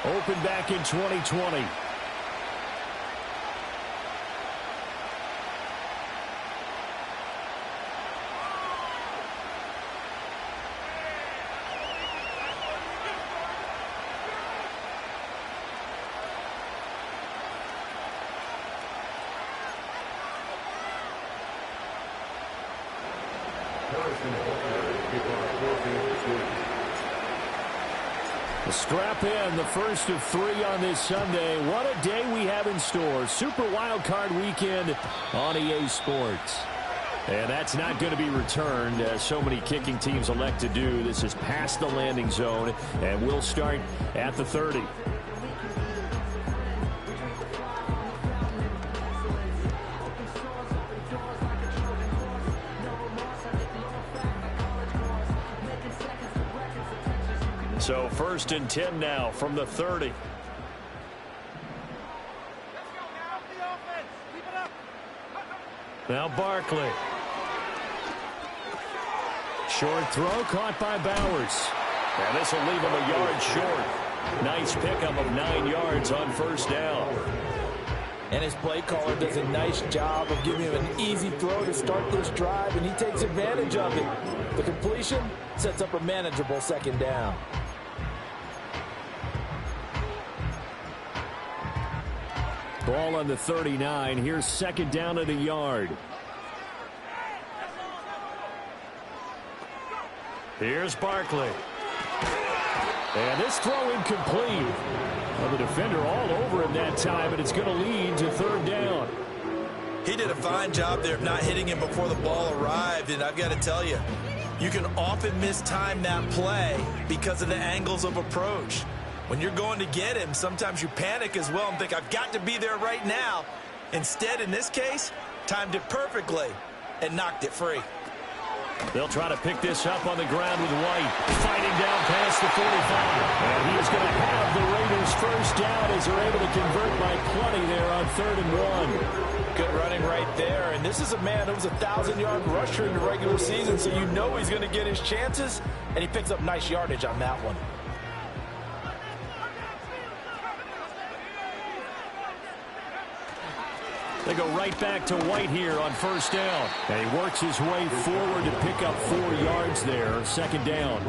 Opened back in 2020. Strap in, the first of 3 on this Sunday. What a day we have in store. Super Wild Card Weekend on EA Sports. And that's not going to be returned, as so many kicking teams elect to do. This is past the landing zone, and we'll start at the 30. So 1st and 10 now from the 30. Now Barkley. Short throw caught by Bowers. And this will leave him a yard short. Nice pickup of 9 yards on 1st down. And his play caller does a nice job of giving him an easy throw to start this drive, and he takes advantage of it. The completion sets up a manageable 2nd down. Ball on the 39. Here's 2nd down at a yard. Here's Barkley. And this throw incomplete. Well, the defender all over him that time, and it's going to lead to 3rd down. He did a fine job there of not hitting him before the ball arrived, and I've got to tell you, you can often mistime that play because of the angles of approach. When you're going to get him, sometimes you panic as well and think, I've got to be there right now. Instead, in this case, timed it perfectly and knocked it free. They'll try to pick this up on the ground with White. Fighting down past the 45. And he is going to have the Raiders 1st down as they're able to convert by plenty there on 3rd and 1. Good running right there. And this is a man who was a 1,000-yard rusher in the regular season, so you know he's going to get his chances. And he picks up nice yardage on that one. They go right back to White here on 1st down. And he works his way forward to pick up 4 yards there, 2nd down.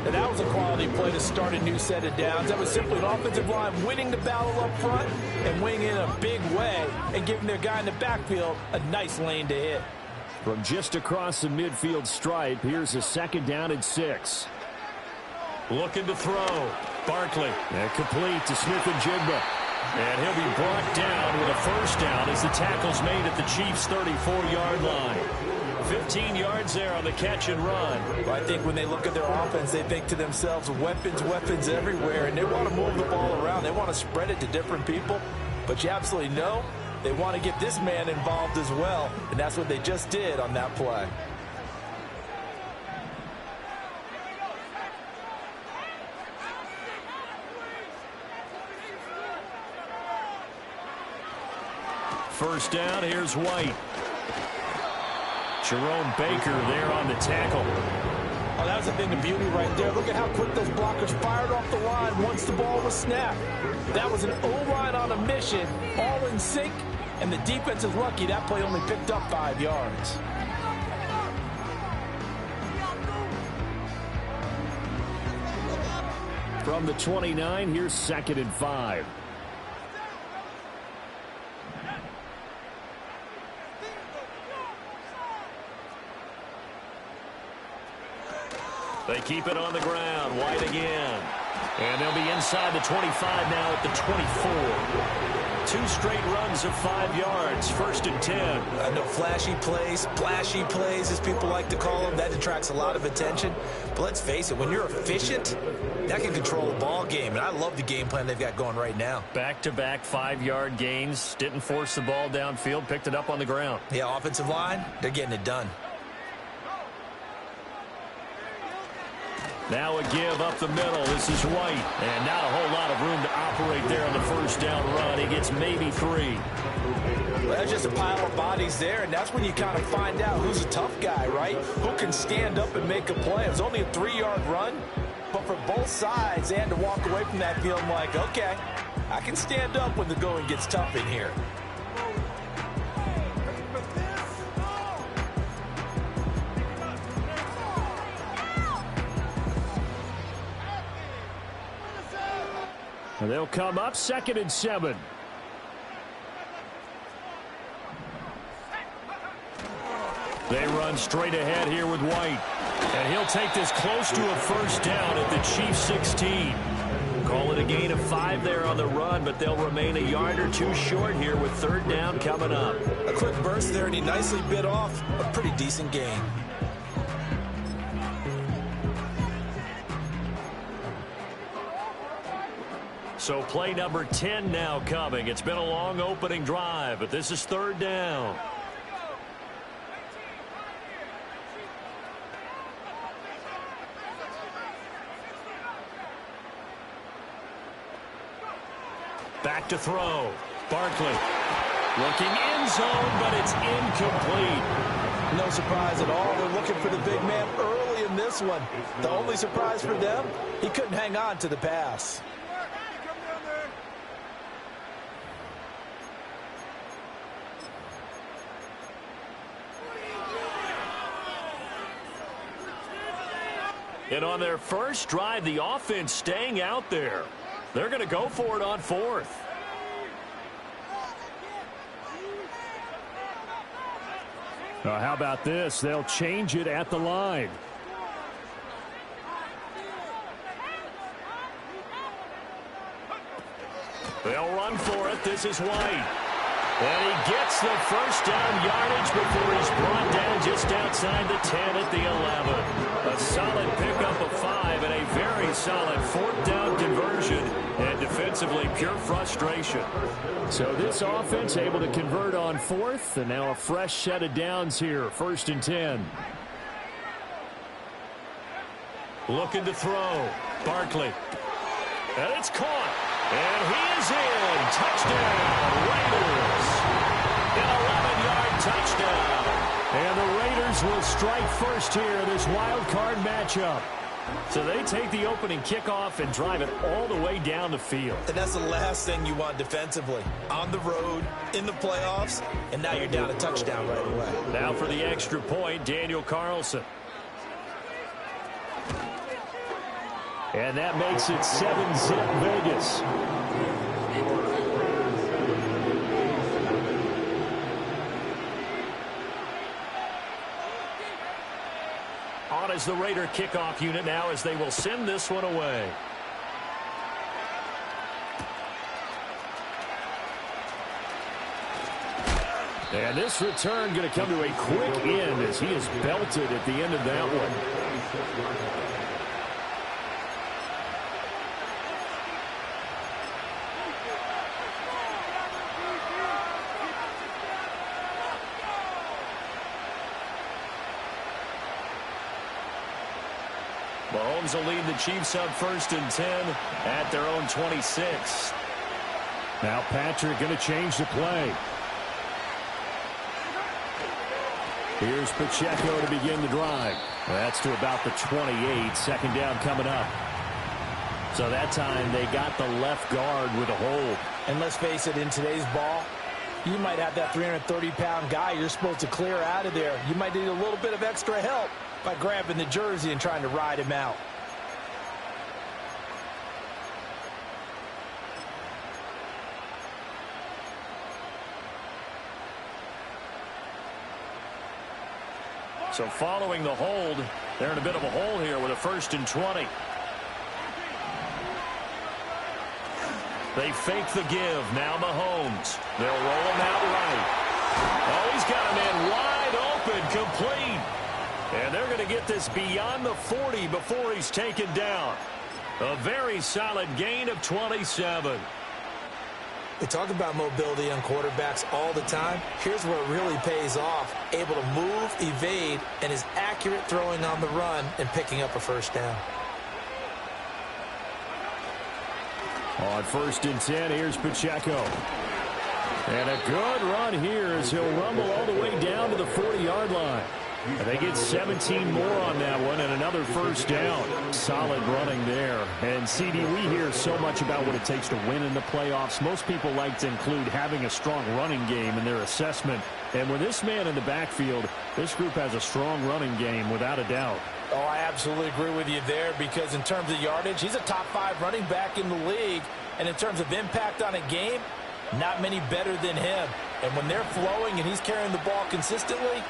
And that was a quality play to start a new set of downs. That was simply an offensive line winning the battle up front and winning in a big way and giving their guy in the backfield a nice lane to hit. From just across the midfield stripe, here's a 2nd down and 6. Looking to throw. Barkley. And complete to Smith-Njigba. And he'll be brought down with a 1st down as the tackle's made at the Chiefs' 34-yard line. 15 yards there on the catch and run. Well, I think when they look at their offense, they think to themselves, weapons, weapons everywhere, and they want to move the ball around. They want to spread it to different people, but you absolutely know they want to get this man involved as well, and that's what they just did on that play. First down, here's White. Jerome Baker there on the tackle. Oh, that was a thing of beauty right there. Look at how quick those blockers fired off the line once the ball was snapped. That was an O-line on a mission, all in sync, and the defense is lucky that play only picked up 5 yards. From the 29, here's 2nd and 5. They keep it on the ground. White again. And they'll be inside the 25 now at the 24. 2 straight runs of 5 yards. 1st and 10. I know flashy plays, splashy plays, as people like to call them. That attracts a lot of attention. But let's face it, when you're efficient, that can control a ball game. And I love the game plan they've got going right now. Back-to-back 5-yard gains. Didn't force the ball downfield. Picked it up on the ground. Yeah, offensive line, they're getting it done. Now a give up the middle. This is White. And not a whole lot of room to operate there on the 1st down run. He gets maybe 3. Well, that's just a pile of bodies there, and that's when you kind of find out who's a tough guy, right? Who can stand up and make a play. It was only a 3-yard run, but for both sides and to walk away from that feeling like, okay, I can stand up when the going gets tough in here. And they'll come up 2nd and 7. They run straight ahead here with White. And he'll take this close to a first down at the Chiefs 16. Call it a gain of 5 there on the run, but they'll remain a yard or two short here with 3rd down coming up. A quick burst there, and he nicely bit off a pretty decent gain. So play number 10 now coming. It's been a long opening drive, but this is 3rd down. Back to throw. Barkley looking end zone, but it's incomplete. No surprise at all. They're looking for the big man early in this one. The only surprise for them, he couldn't hang on to the pass. And on their first drive, the offense staying out there. They're going to go for it on 4th. How about this? They'll change it at the line. They'll run for it. This is White. And he gets the first down yardage before he's brought down just outside the 10 at the 11. A solid pickup of 5 and a very solid 4th down conversion. And defensively, pure frustration. So this offense able to convert on 4th, and now a fresh set of downs here. 1st and 10. Looking to throw. Barkley. And it's caught. And he is in. Touchdown, Raiders. An 11-yard touchdown. And the Raiders will strike first here in this wild card matchup. So they take the opening kickoff and drive it all the way down the field. And that's the last thing you want defensively. On the road, in the playoffs, and now you're down a touchdown right away. Now for the extra point, Daniel Carlson. And that makes it 7-zip Vegas. On is the Raider kickoff unit now as they will send this one away. And this return going to come to a quick end as he is belted at the end of that one. Mahomes will lead the Chiefs up 1st and 10 at their own 26. Now Patrick going to change the play. Here's Pacheco to begin the drive. That's to about the 28. 2nd down coming up. So that time they got the left guard with a hold. And let's face it, in today's ball, you might have that 330-pound guy you're supposed to clear out of there. You might need a little bit of extra help by grabbing the jersey and trying to ride him out. So following the hold, they're in a bit of a hole here with a 1st and 20. They fake the give. Now Mahomes. They'll roll him out right. Oh, he's got a man wide open, complete. And they're going to get this beyond the 40 before he's taken down. A very solid gain of 27. We talk about mobility on quarterbacks all the time. Here's where it really pays off. Able to move, evade, and is accurate throwing on the run and picking up a 1st down. On 1st and 10, here's Pacheco. And a good run here as he'll rumble all the way down to the 40-yard line. They get 17 more on that one and another first down. Solid running there. And, CD, we hear so much about what it takes to win in the playoffs. Most people like to include having a strong running game in their assessment. And with this man in the backfield, this group has a strong running game without a doubt. Oh, I absolutely agree with you there because in terms of yardage, he's a top 5 running back in the league. And in terms of impact on a game, not many better than him. And when they're flowing and he's carrying the ball consistently,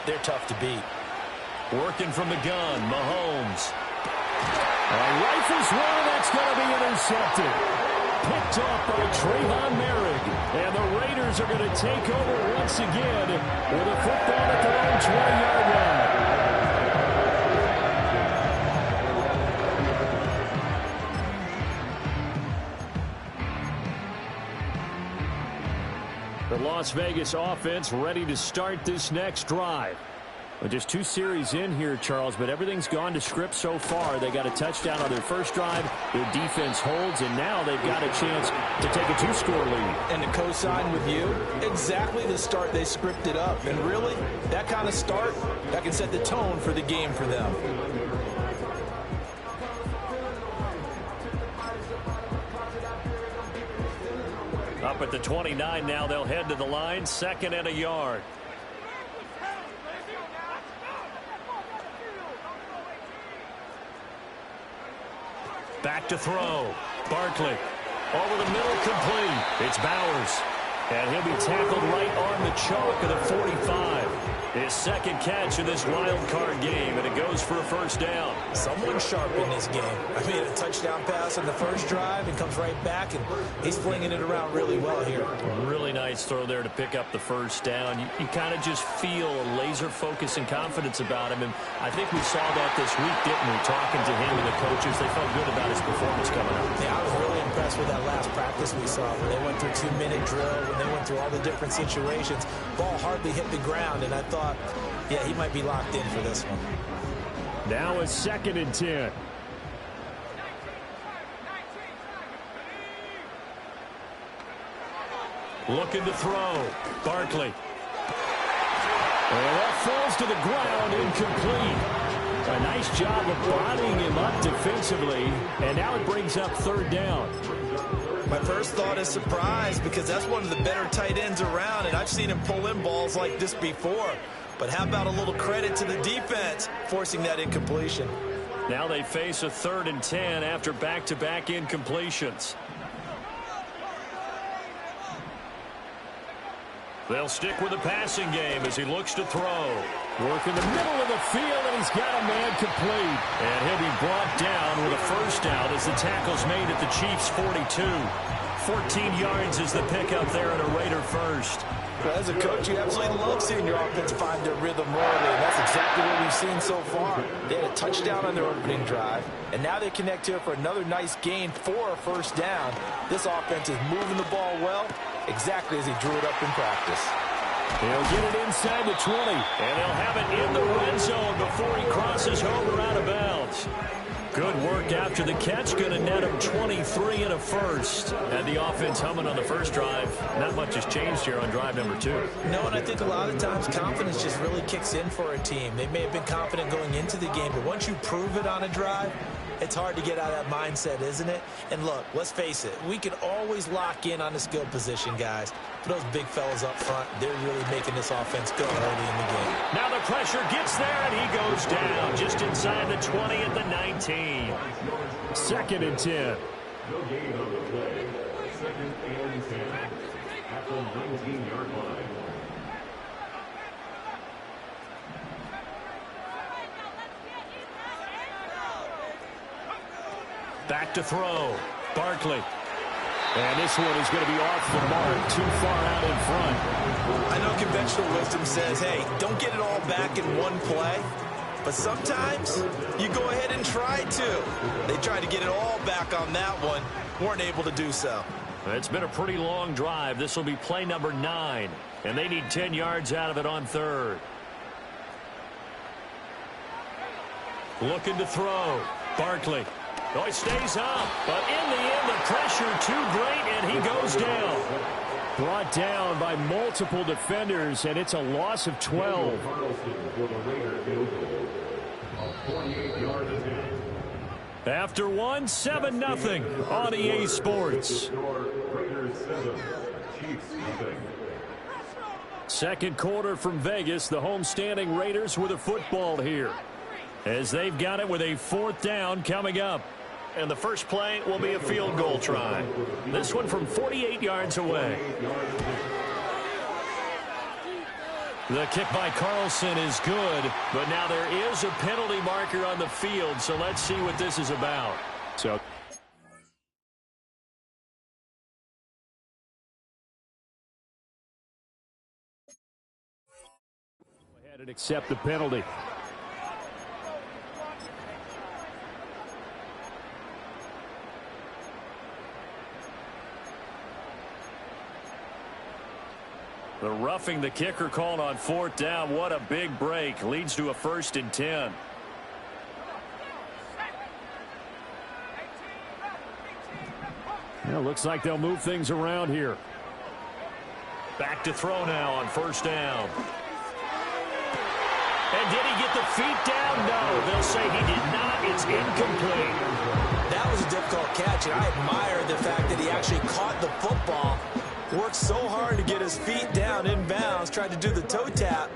they're tough to beat. Working from the gun, Mahomes. Rifles one, that's going to be intercepted. Picked off by Trayvon Merrick. And the Raiders are going to take over once again with a football at their own 20-yard line. The Las Vegas offense ready to start this next drive. Well, just 2 series in here, Charles, but everything's gone to script so far. They got a touchdown on their first drive. Their defense holds, and now they've got a chance to take a 2-score lead. And to co-sign with you, exactly the start they scripted up. And really, that kind of start, that can set the tone for the game for them. Up at the 29 now, they'll head to the line, 2nd and a yard. Back to throw. Barkley. Over the middle, complete. It's Bowers. And he'll be tackled right on the chalk of the 45. His second catch in this wild card game, and it goes for a first down. Someone sharp in this game. I mean, a touchdown pass on the first drive and comes right back, and he's flinging it around really well here. Really nice throw there to pick up the first down. You kind of just feel a laser focus and confidence about him, and I think we saw that this week, didn't we? Talking to him and the coaches, they felt good about his performance coming up. Yeah, I was really impressed with that last practice we saw when they went through 2-minute drill, when they went through all the different situations. Ball hardly hit the ground, and I thought, yeah, he might be locked in for this one. Now a 2nd and 10. Looking to throw. Barkley. And that falls to the ground, incomplete. A nice job of bodying him up defensively, and now it brings up 3rd down. My first thought is surprise because that's one of the better tight ends around, and I've seen him pull in balls like this before. But how about a little credit to the defense forcing that incompletion? Now they face a 3rd and 10 after back-to-back incompletions. They'll stick with the passing game as he looks to throw. Work in the middle of the field, and he's got a man complete. And he'll be brought down with a first down as the tackle's made at the Chiefs' 42. 14 yards is the pickup there at a Raider first. Well, as a coach, you absolutely love seeing your offense find their rhythm early, and that's exactly what we've seen so far. They had a touchdown on their opening drive, and now they connect here for another nice gain for a first down. This offense is moving the ball well, exactly as he drew it up in practice. He'll get it inside the 20, and they'll have it in the red zone before he crosses over out of bounds. Good work after the catch. Going to net him 23 and a first. And the offense humming on the first drive. Not much has changed here on drive number 2. No, and I think a lot of times confidence just really kicks in for a team. They may have been confident going into the game, but once you prove it on a drive, it's hard to get out of that mindset, isn't it? And look, let's face it, we can always lock in on the skill position, guys. But those big fellas up front, they're really making this offense go early in the game. Now the pressure gets there, and he goes down just inside the 20 at the 19. 2nd and 10. No gain on the play. 2nd and 10 at the 19-yard line. Back to throw. Barkley. And this one is going to be off the mark, too far out in front. I know conventional wisdom says, hey, don't get it all back in one play. But sometimes you go ahead and try to. They tried to get it all back on that one. Weren't able to do so. It's been a pretty long drive. This will be play number 9. And they need 10 yards out of it on 3rd. Looking to throw. Barkley. Oh, he stays up, but in the end, the pressure too great, and he goes down. Brought down by multiple defenders, and it's a loss of 12. After one, 7-0 on EA Sports. Second quarter from Vegas. The homestanding Raiders with a football here, as they've got it with a 4th down coming up. And the first play will be a field goal try. This one from 48 yards away. The kick by Carlson is good, but now there is a penalty marker on the field, so let's see what this is about. So go ahead and accept the penalty. The roughing the kicker called on 4th down. What a big break. Leads to a 1st and 10. Well, looks like they'll move things around here. Back to throw now on 1st down. And did he get the feet down? No, they'll say he did not. It's incomplete. That was a difficult catch, and I admire the fact that he actually caught the football. Worked so hard to get his feet down inbounds, tried to do the toe tap.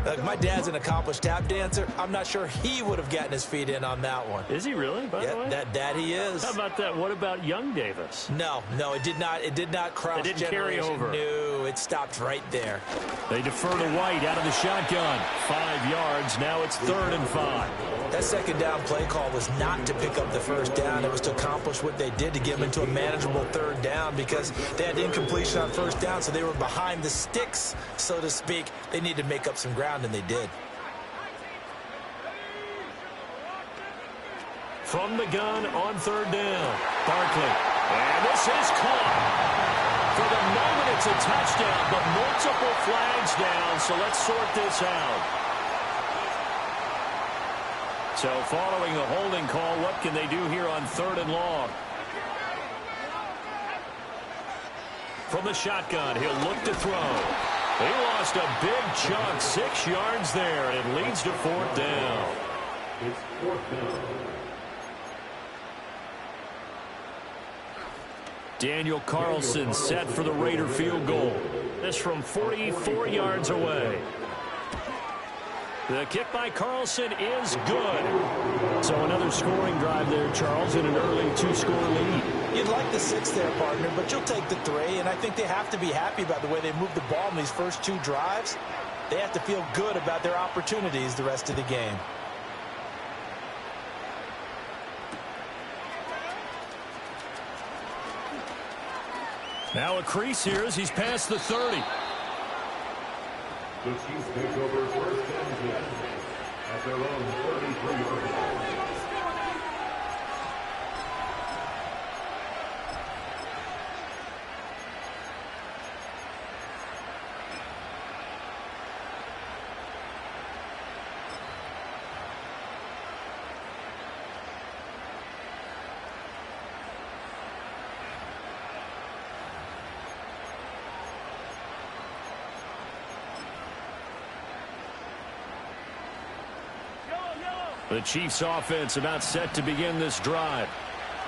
Like, my dad's an accomplished tap dancer. I'm not sure he would have gotten his feet in on that one. Is he really, by the way? That he is. How about that? What about young Davis? No, it did not cross. It didn't carry over. No, it stopped right there. They defer to White out of the shotgun. 5 yards. Now it's 3rd and 5. That second down play call was not to pick up the 1st down. It was to accomplish what they did, to get them into a manageable 3rd down, because they had incompletion on 1st down, so they were behind the sticks, so to speak. They needed to make up some ground, and they did. From the gun on 3rd down. Barkley. And this is caught. For the moment, it's a touchdown, but multiple flags down, so let's sort this out. So following a holding call, what can they do here on 3rd and long? From the shotgun, he'll look to throw. They lost a big chunk, 6 yards there, and it leads to 4th down. It's 4th down. Daniel Carlson set for the Raider field goal. This from 44 yards away. The kick by Carlson is good. So another scoring drive there, Charles, in an early 2-score lead. You'd like the 6 there, partner, but you'll take the 3, and I think they have to be happy about the way they moved the ball in these first 2 drives. They have to feel good about their opportunities the rest of the game. Now a crease here as he's past the 30. The Chiefs take over 1st and 10 at their own 33-yard line. The Chiefs offense about set to begin this drive.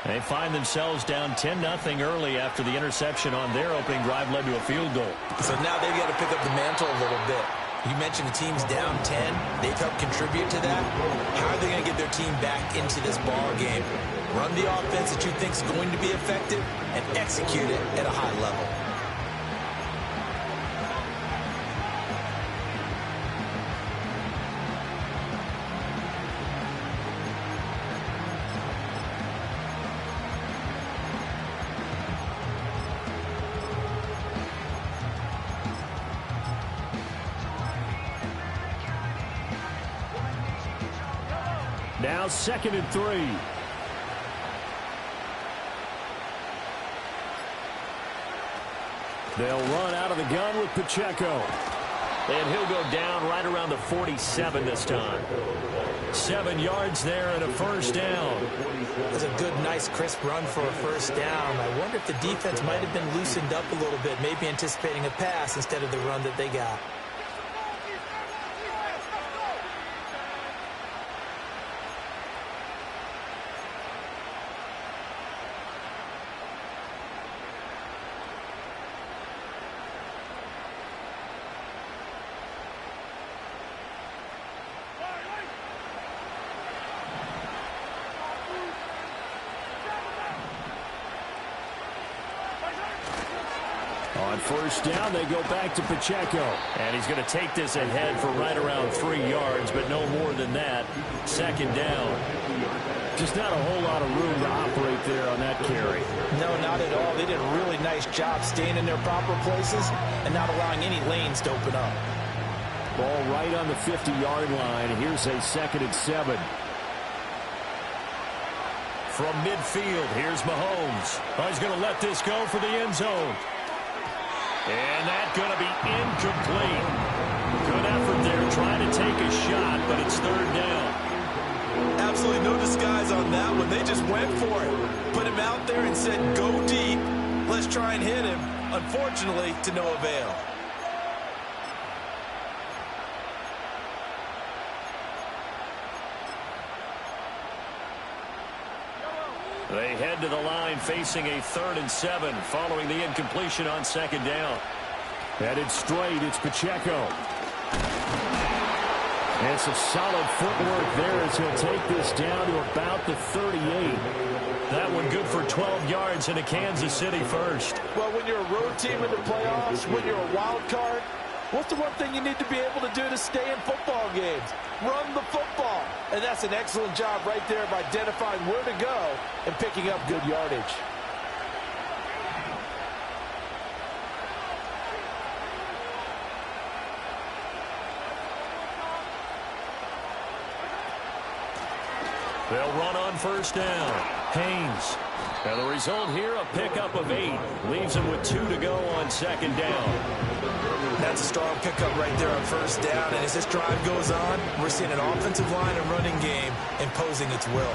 They find themselves down 10-0 early after the interception on their opening drive led to a field goal. So now they've got to pick up the mantle a little bit. You mentioned the team's down 10. They've helped contribute to that. How are they going to get their team back into this ball game? Run the offense that you think is going to be effective and execute it at a high level. Now 2nd and 3. They'll run out of the gun with Pacheco. And he'll go down right around the 47 this time. 7 yards there and a first down. That's a good, nice, crisp run for a first down. I wonder if the defense might have been loosened up a little bit, maybe anticipating a pass instead of the run that they got. On first down, they go back to Pacheco. And he's going to take this ahead for right around 3 yards, but no more than that. Second down. Just not a whole lot of room to operate there on that carry. No, not at all. They did a really nice job staying in their proper places and not allowing any lanes to open up. Ball right on the 50-yard line. Here's a 2nd and 7. From midfield, here's Mahomes. Oh, he's going to let this go for the end zone. And that's going to be incomplete. Good effort there trying to take a shot, but it's 3rd down. Absolutely no disguise on that one. They just went for it. Put him out there and said, go deep. Let's try and hit him. Unfortunately, to no avail. They head to the line facing a 3rd and 7 following the incompletion on 2nd down. Headed straight, it's Pacheco. And some solid footwork there as he'll take this down to about the 38. That one good for 12 yards in a Kansas City first. Well, when you're a road team in the playoffs, when you're a wild card, what's the one thing you need to be able to do to stay in football games? Run the football. And that's an excellent job right there of identifying where to go and picking up good yardage. They'll run on first down. Haynes. And the result here, a pickup of 8. Leaves him with 2 to go on 2nd down. That's a strong pickup right there on first down. And as this drive goes on, we're seeing an offensive line and running game imposing its will.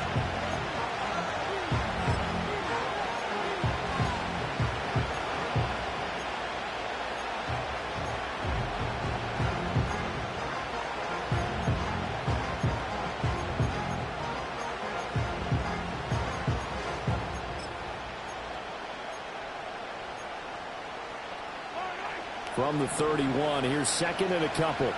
From the 31, here's 2nd and a couple.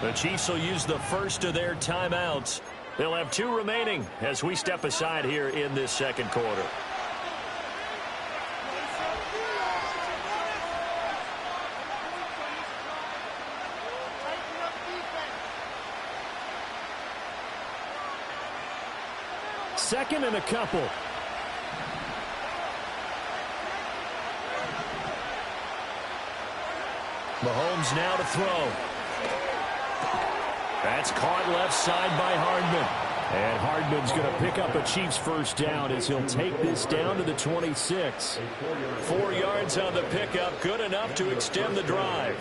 The Chiefs will use the first of their timeouts. They'll have 2 remaining as we step aside here in this 2nd quarter. Second and a couple. Mahomes now to throw. That's caught left side by Hardman. And Hardman's going to pick up a Chiefs first down as he'll take this down to the 26. 4 yards on the pickup, good enough to extend the drive.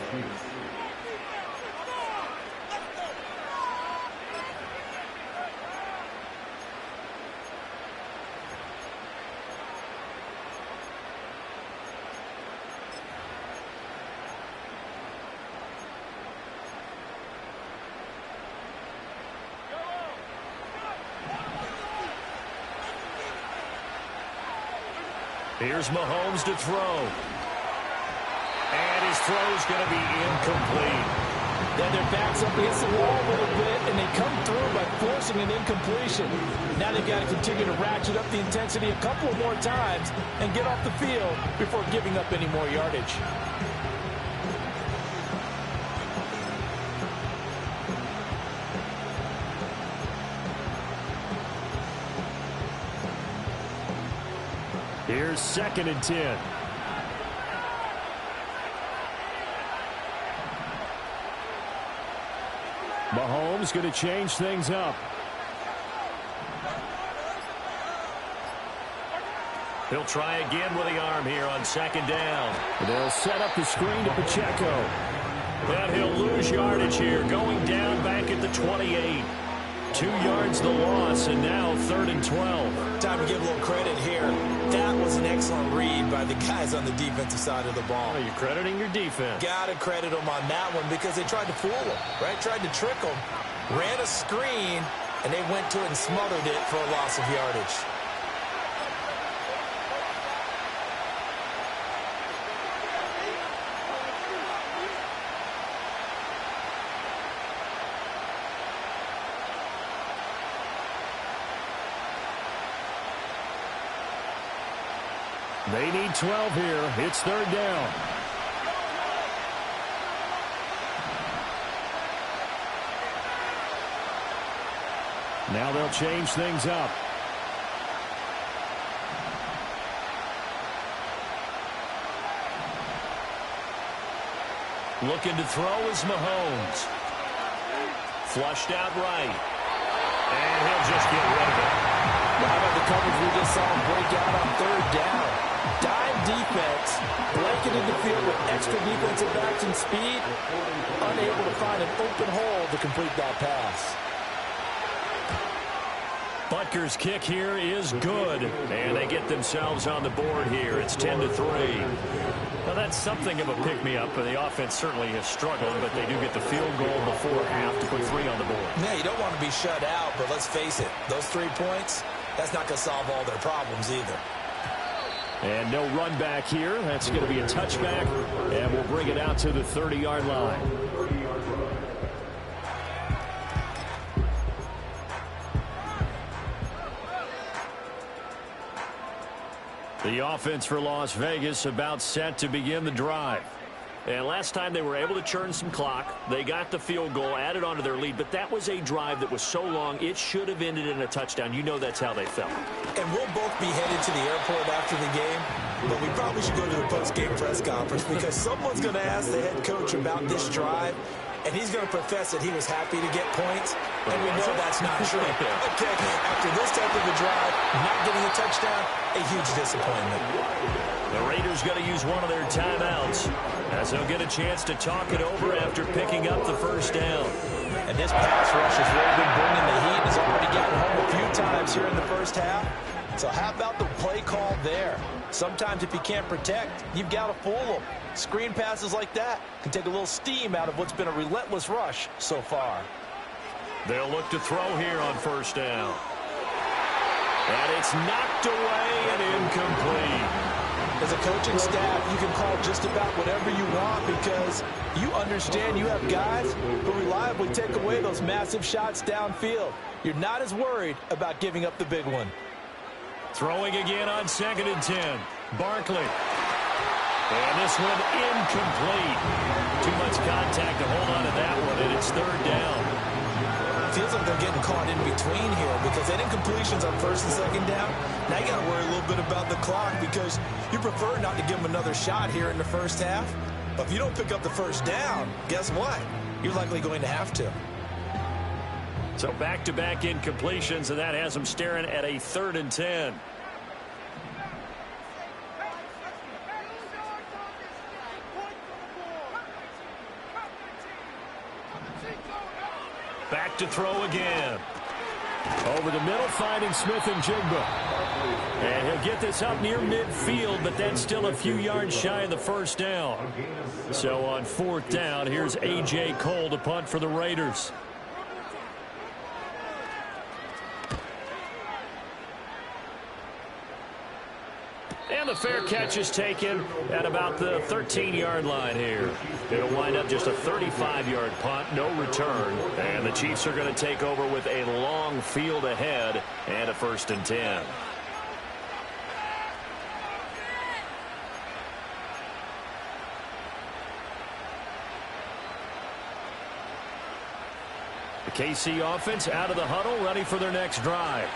Here's Mahomes to throw. And his throw's going to be incomplete. Then their back's up against the wall a little bit, and they come through by forcing an incompletion. Now they've got to continue to ratchet up the intensity a couple of more times and get off the field before giving up any more yardage. Here's 2nd and 10. Mahomes going to change things up. He'll try again with the arm here on second down. They'll set up the screen to Pacheco. And he'll lose yardage here, going down back at the 28. 2 yards the loss, and now 3rd and 12. Time to give a little credit here. That was an excellent read by the guys on the defensive side of the ball. Oh, you're crediting your defense. Got to credit them on that one because they tried to fool them, right? Tried to trick them. Ran a screen, and they went to it and smothered it for a loss of yardage. They need 12 here. It's 3rd down. Now they'll change things up. Looking to throw is Mahomes. Flushed out right. And he'll just get rid of it. How about the coverage we just saw him break out on 3rd down? Dime defense, blanketed the field with extra defensive backs and speed, unable to find an open hole to complete that pass. Butker's kick here is good, and they get themselves on the board here. It's 10-3. Now, that's something of a pick-me-up, and the offense certainly has struggled, but they do get the field goal before half to put 3 on the board. Yeah, you don't want to be shut out, but let's face it, those 3 points, that's not going to solve all their problems either. And no run back here. That's going to be a touchback, and we'll bring it out to the 30-yard line. The offense for Las Vegas about set to begin the drive. And last time they were able to churn some clock. They got the field goal, added on to their lead, but that was a drive that was so long it should have ended in a touchdown. You know that's how they felt. And we'll both be headed to the airport after the game, but we probably should go to the post-game press conference because someone's going to ask the head coach about this drive, and he's going to profess that he was happy to get points, and we know that's not true. Okay, after this type of a drive, not getting a touchdown, a huge disappointment. The Raiders going to use one of their timeouts as they'll get a chance to talk it over after picking up the 1st down. And this pass rush has really been bringing the heat. Has already gotten home a few times here in the 1st half. So how about the play call there? Sometimes if you can't protect, you've got to fool them. Screen passes like that can take a little steam out of what's been a relentless rush so far. They'll look to throw here on 1st down. And it's knocked away and incomplete. As a coaching staff, you can call just about whatever you want because you understand you have guys who reliably take away those massive shots downfield. You're not as worried about giving up the big one. Throwing again on 2nd and 10. Barkley. And this one incomplete. Too much contact to hold on to that one, and it's 3rd down. Feels like they're getting caught in between here because they didn't completions on 1st and 2nd down. Now you got to worry a little bit about the clock because you prefer not to give them another shot here in the 1st half. But if you don't pick up the 1st down, guess what? You're likely going to have to. So back-to-back incompletions, and that has them staring at a 3rd and 10. Back to throw again. Over the middle, finding Smith and Jigba. And he'll get this up near midfield, but that's still a few yards shy of the 1st down. So on 4th down, here's A.J. Cole to punt for the Raiders. And the fair catch is taken at about the 13-yard line here. It'll wind up just a 35-yard punt, no return. And the Chiefs are going to take over with a long field ahead and a 1st and 10. The KC offense out of the huddle, ready for their next drive.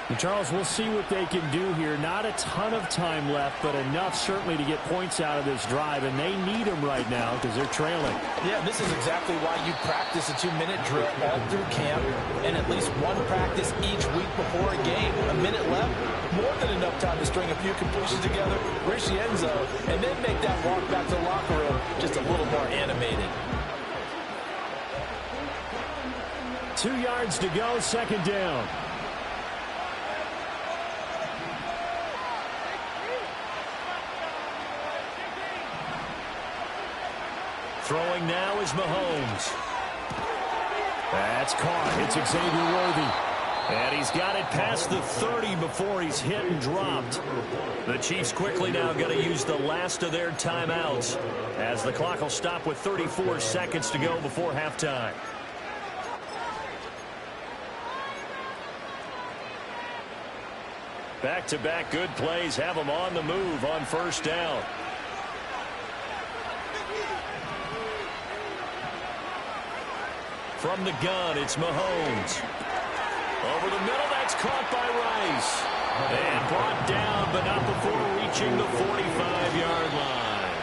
And Charles, we'll see what they can do here. Not a ton of time left, but enough certainly to get points out of this drive, and they need them right now because they're trailing. Yeah, this is exactly why you practice a 2-minute drill all through camp and at least one practice each week before a game. A minute left, more than enough time to string a few completions together, reach the end zone, and then make that walk back to the locker room just a little more animated. 2 yards to go, second down. Throwing now is Mahomes. That's caught. It's Xavier Worthy. And he's got it past the 30 before he's hit and dropped. The Chiefs quickly now going to use the last of their timeouts as the clock will stop with 34 seconds to go before halftime. Back-to-back good plays have them on the move on first down. From the gun, it's Mahomes. Over the middle, that's caught by Rice. And brought down, but not before reaching the 45-yard line.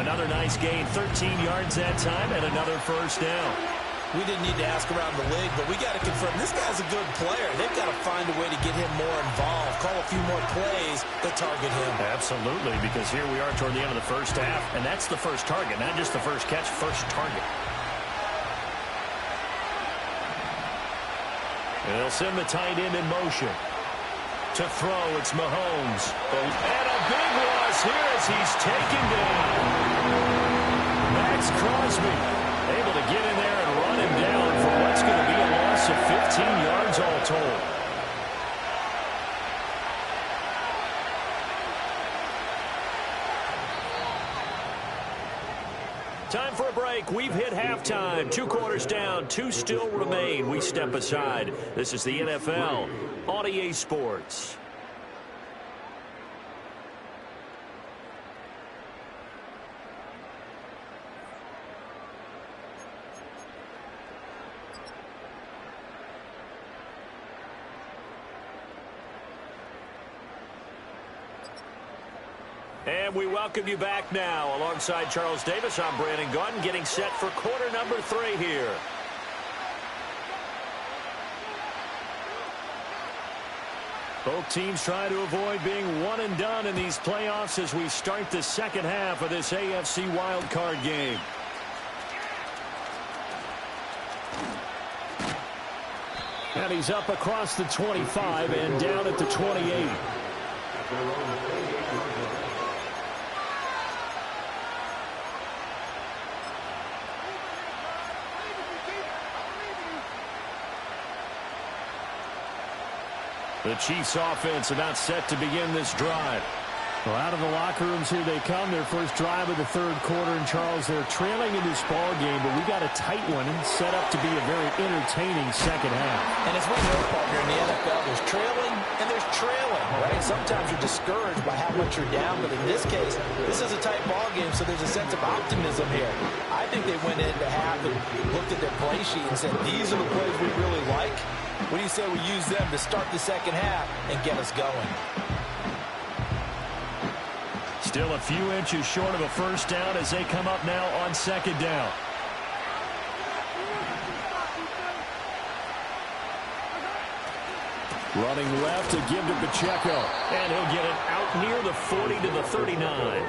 Another nice gain, 13 yards that time, and another first down. We didn't need to ask around the league, but we got to confirm this guy's a good player. They've got to find a way to get him more involved, call a few more plays that target him. Absolutely, because here we are toward the end of the first half, and that's the first target, not just the first catch, first target. And they'll send the tight end in motion. To throw, it's Mahomes. And a big loss here as he's taken down. Max Crosby able to get in there and run him down for what's going to be a loss of 15 yards all told. Time for a break. We've hit halftime. 2 quarters down. 2 still remain. We step aside. This is the NFL on EA Sports. And we welcome you back now. Alongside Charles Davis, I'm Brandon Gaudin, getting set for quarter number 3 here. Both teams try to avoid being one and done in these playoffs as we start the second half of this AFC wildcard game. And he's up across the 25 and down at the 28. The Chiefs offense about set to begin this drive. Well, out of the locker rooms here they come. Their first drive of the third quarter. And Charles, they're trailing in this ball game, but we got a tight one set up to be a very entertaining second half. And as we know, partner, in the NFL, there's trailing and there's trailing, right? Sometimes you're discouraged by how much you're down, but in this case, this is a tight ball game, so there's a sense of optimism here. I think they went into half and looked at their play sheet and said, these are the plays we really like. What do you say we use them to start the second half and get us going? Still a few inches short of a first down as they come up now on second down. Running left to give to Pacheco. And he'll get it out near the 40 to the 39.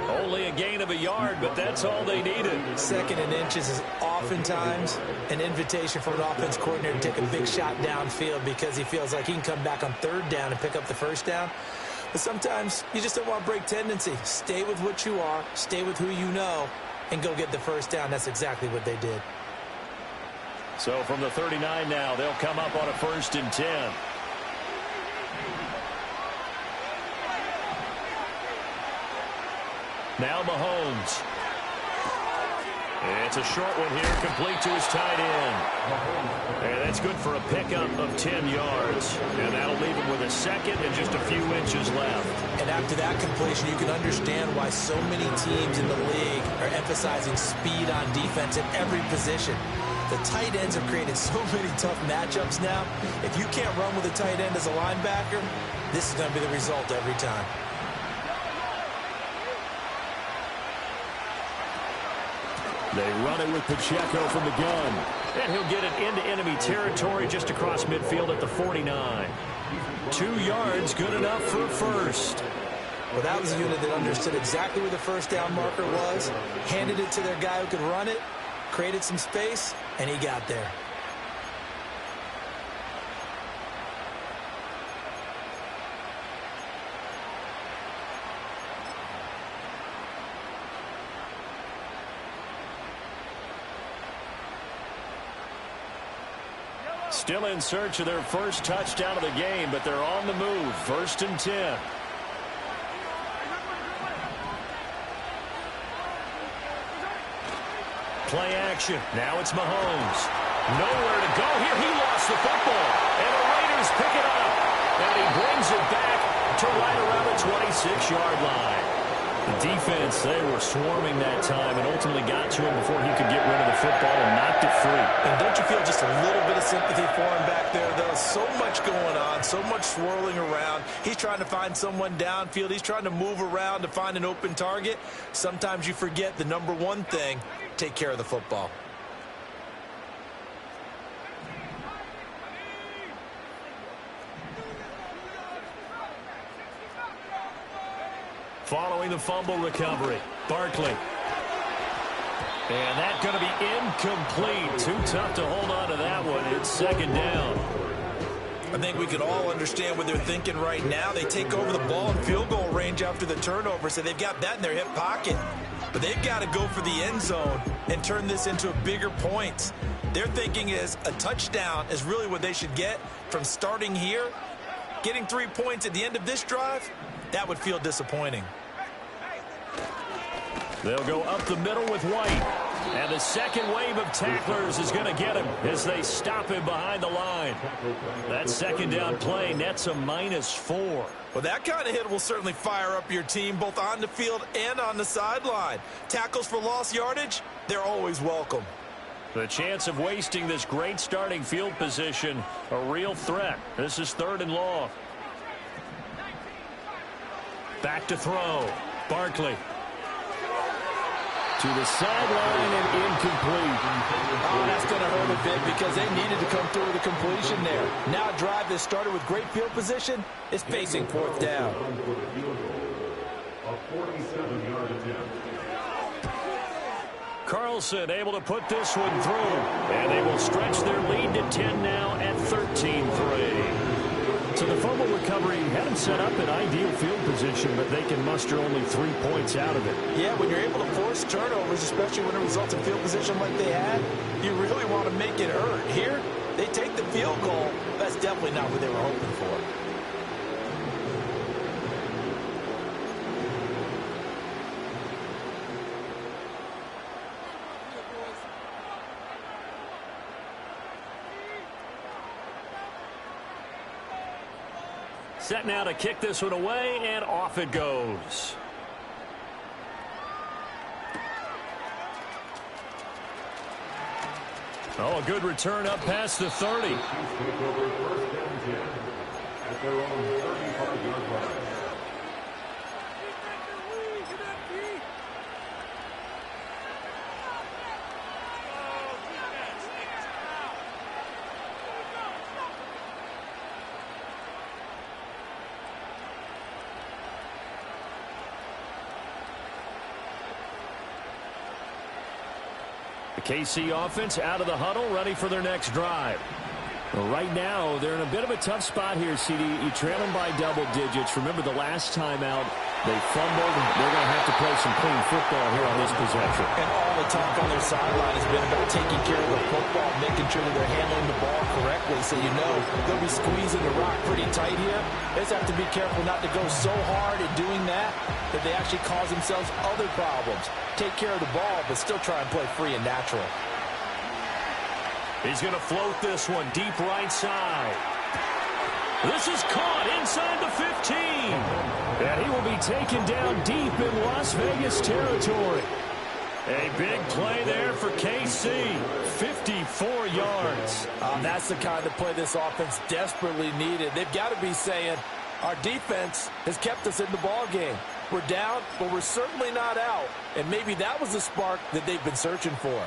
Only a gain of a yard, but that's all they needed. Second and inches is oftentimes an invitation for an offense coordinator to take a big shot downfield because he feels like he can come back on third down and pick up the first down. But sometimes you just don't want to break tendency. Stay with what you are, stay with who you know, and go get the first down. That's exactly what they did. So from the 39 now, they'll come up on a 1st and 10. Now Mahomes. It's a short one here, complete to his tight end. And that's good for a pickup of 10 yards. And that'll leave him with a second and just a few inches left. And after that completion, you can understand why so many teams in the league are emphasizing speed on defense at every position. The tight ends have created so many tough matchups now. If you can't run with a tight end as a linebacker, this is going to be the result every time. They run it with Pacheco from the gun. And he'll get it into enemy territory just across midfield at the 49. 2 yards, good enough for a first. Well, that was a unit that understood exactly where the first down marker was, handed it to their guy who could run it, created some space, and he got there. Still in search of their first touchdown of the game, but they're on the move. 1st and 10. Play action. Now it's Mahomes. Nowhere to go here. He lost the football. And the Raiders pick it up. And he brings it back to right around the 26-yard line. The defense, they were swarming that time and ultimately got to him before he could get rid of the football and knocked it free. And don't you feel just a little bit of sympathy for him back there, though? So much going on, so much swirling around. He's trying to find someone downfield. He's trying to move around to find an open target. Sometimes you forget the number one thing, take care of the football. Following the fumble recovery, Barkley. And that's going to be incomplete. Too tough to hold on to that one. It's 2nd down. I think we can all understand what they're thinking right now. They take over the ball in field goal range after the turnover, so they've got that in their hip pocket. But they've got to go for the end zone and turn this into bigger points. Their thinking is a touchdown is really what they should get from starting here. Getting 3 points at the end of this drive, that would feel disappointing. They'll go up the middle with White. And the second wave of tacklers is going to get him as they stop him behind the line. That 2nd down play nets a -4. Well, that kind of hit will certainly fire up your team both on the field and on the sideline. Tackles for lost yardage, they're always welcome. The chance of wasting this great starting field position, a real threat. This is 3rd and long. Back to throw. Barkley. To the sideline and incomplete. Oh, that's going to hurt a bit because they needed to come through with a completion there. Now a drive that started with great field position is facing 4th down. A 47-yard attempt. Carlson able to put this one through. And they will stretch their lead to 10 now at 13-3. So the fumble recovery had them set up in ideal field position, but they can muster only 3 points out of it. Yeah, when you're able to force turnovers, especially when it results in field position like they had, you really want to make it hurt. Here, they take the field goal. That's definitely not what they were hoping for. Set now to kick this one away, and off it goes. Oh, a good return up past the 30. Take over 1st and 10 at their own 35-yard line. The KC offense out of the huddle, ready for their next drive. Well, right now, they're in a bit of a tough spot here, CD. You trail them by double digits. Remember the last time out, they fumbled. They're going to have to play some clean football here on this possession. And all the talk on their sideline has been about taking care of the football, making sure that they're handling the ball correctly. So you know they'll be squeezing the rock pretty tight here. They just have to be careful not to go so hard at doing that that they actually cause themselves other problems. Take care of the ball, but still try and play free and natural. He's going to float this one deep right side. This is caught inside the 15. And he will be taken down deep in Las Vegas territory. A big play there for KC. 54 yards. That's the kind of play this offense desperately needed. They've got to be saying, our defense has kept us in the ball game. We're down, but we're certainly not out. And maybe that was the spark that they've been searching for.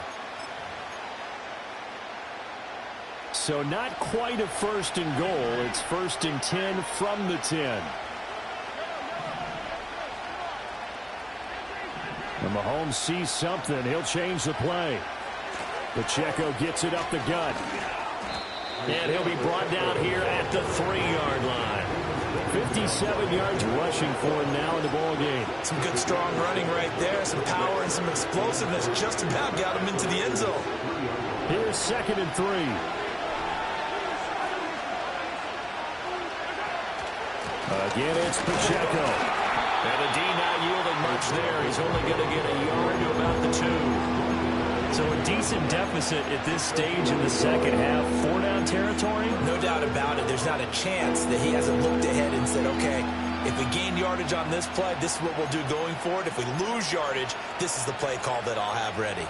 So not quite a 1st and goal. It's 1st and 10 from the 10. And Mahomes sees something. He'll change the play. Pacheco gets it up the gut. And he'll be brought down here at the 3-yard line. 57 yards rushing for him now in the ball game. Some good strong running right there. Some power and some explosiveness. Just about got him into the end zone. Here's 2nd and 3. Again, it's Pacheco. And the D not yielding much there. He's only going to get a yard to about the 2. So a decent deficit at this stage in the second half. 4-down territory? No doubt about it. There's not a chance that he hasn't looked ahead and said, okay, if we gain yardage on this play, this is what we'll do going forward. If we lose yardage, this is the play call that I'll have ready.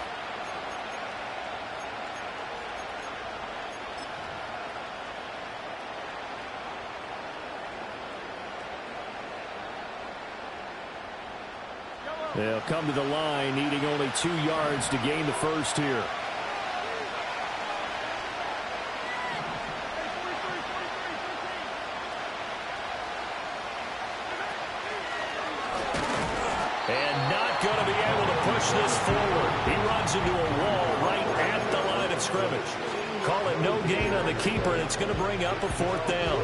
They'll come to the line, needing only 2 yards to gain the first here. And not going to be able to push this forward. He runs into a wall right at the line of scrimmage. Call it no gain on the keeper, and it's going to bring up a 4th down.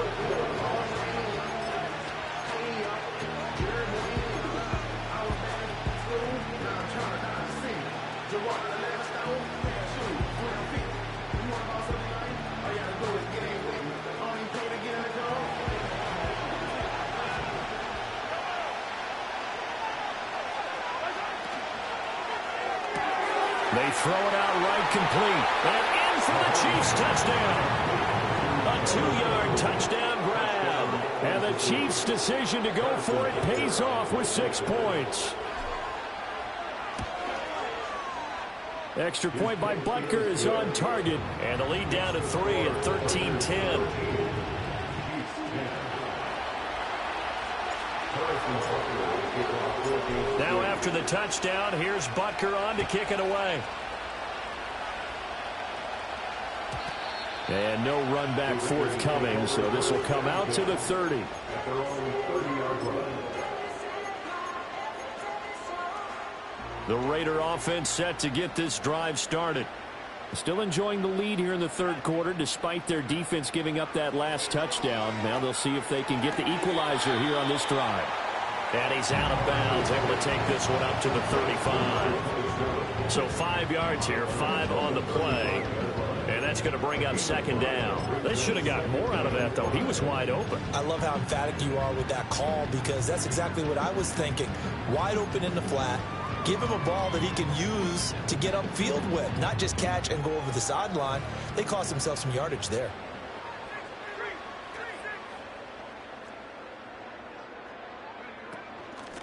They throw it out right complete. And in for the Chiefs touchdown. A 2-yard touchdown grab. And the Chiefs' decision to go for it pays off with 6 points. Extra point by Butker is on target. And the lead down to 3 at 13-10. Now after the touchdown, here's Butker on to kick it away. And no run back forthcoming, so this will come out to the 30. The Raider offense set to get this drive started. Still enjoying the lead here in the 3rd quarter despite their defense giving up that last touchdown. Now they'll see if they can get the equalizer here on this drive. And he's out of bounds, able to take this one up to the 35. So 5 yards here, 5 on the play. And that's going to bring up 2nd down. They should have got more out of that, though. He was wide open. I love how emphatic you are with that call because that's exactly what I was thinking. Wide open in the flat. Give him a ball that he can use to get upfield with, not just catch and go over the sideline. They cost themselves some yardage there.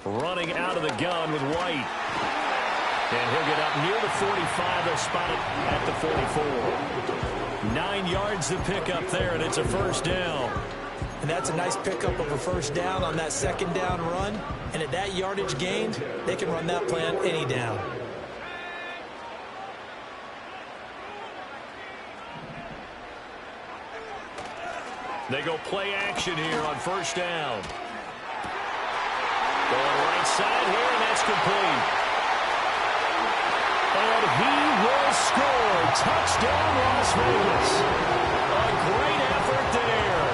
Running out of the gun with White. And he'll get up near the 45. They'll spot it at the 44. 9 yards to pick up there, and it's a 1st down. And that's a nice pickup of a 1st down on that 2nd down run. And at that yardage gained, they can run that play on any down. They go play action here on 1st down. Going right side here, and that's complete. And he will score. Touchdown, Las Vegas. A great effort there.